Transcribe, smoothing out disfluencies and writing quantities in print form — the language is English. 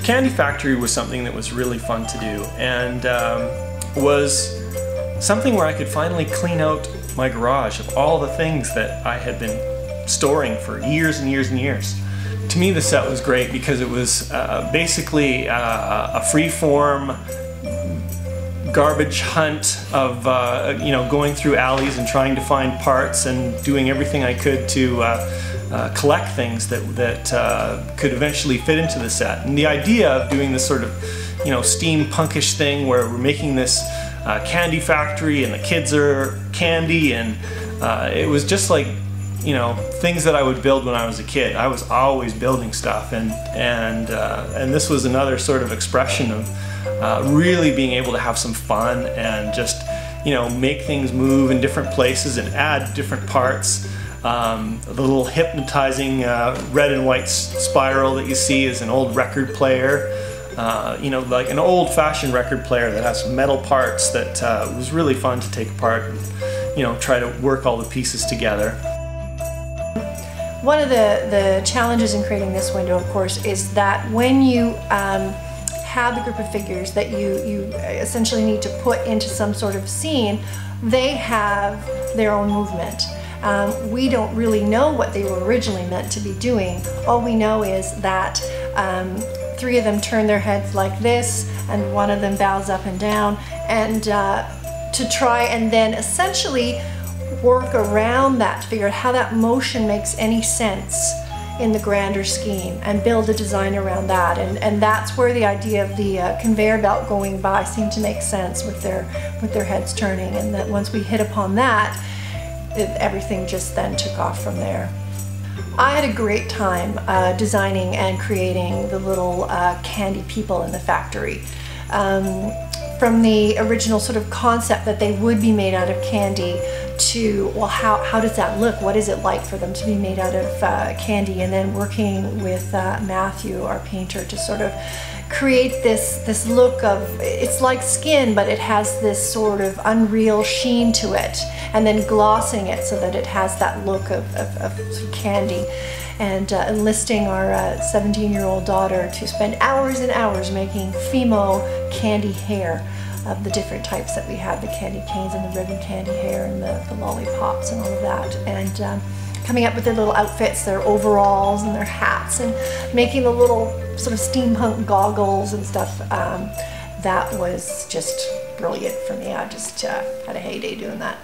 Candy Factory was something that was really fun to do, and was something where I could finally clean out my garage of all the things that I had been storing for years and years and years. To me, the set was great because it was basically a free-form garbage hunt of you know, going through alleys and trying to find parts and doing everything I could to collect things that could eventually fit into the set. And the idea of doing this sort of, you know, steampunkish thing where we're making this candy factory and the kids are candy, and it was just like, you know, things that I would build when I was a kid. I was always building stuff, and this was another sort of expression of really being able to have some fun and just, you know, make things move in different places and add different parts. The little hypnotizing red and white spiral that you see is an old record player. You know, like an old-fashioned record player that has some metal parts that was really fun to take apart and, you know, try to work all the pieces together. One of the challenges in creating this window, of course, is that when you have the group of figures that you essentially need to put into some sort of scene, they have their own movement. We don't really know what they were originally meant to be doing. All we know is that 3 of them turn their heads like this, and 1 of them bows up and down, and to try and then essentially work around that to figure out how that motion makes any sense in the grander scheme and build a design around that. And that's where the idea of the conveyor belt going by seemed to make sense with their heads turning, and that once we hit upon that, everything just then took off from there. I had a great time designing and creating the little candy people in the factory. From the original sort of concept that they would be made out of candy to, well, how does that look? What is it like for them to be made out of candy? And then working with Matthew, our painter, to sort of create this look of, it's like skin, but it has this sort of unreal sheen to it, and then glossing it so that it has that look of candy. And enlisting our 17-year-old daughter to spend hours and hours making Fimo candy hair of the different types that we had, the candy canes and the ribbon candy hair and the lollipops and all of that. And coming up with their little outfits, their overalls and their hats, and making the little sort of steampunk goggles and stuff. That was just brilliant for me. I just had a heyday doing that.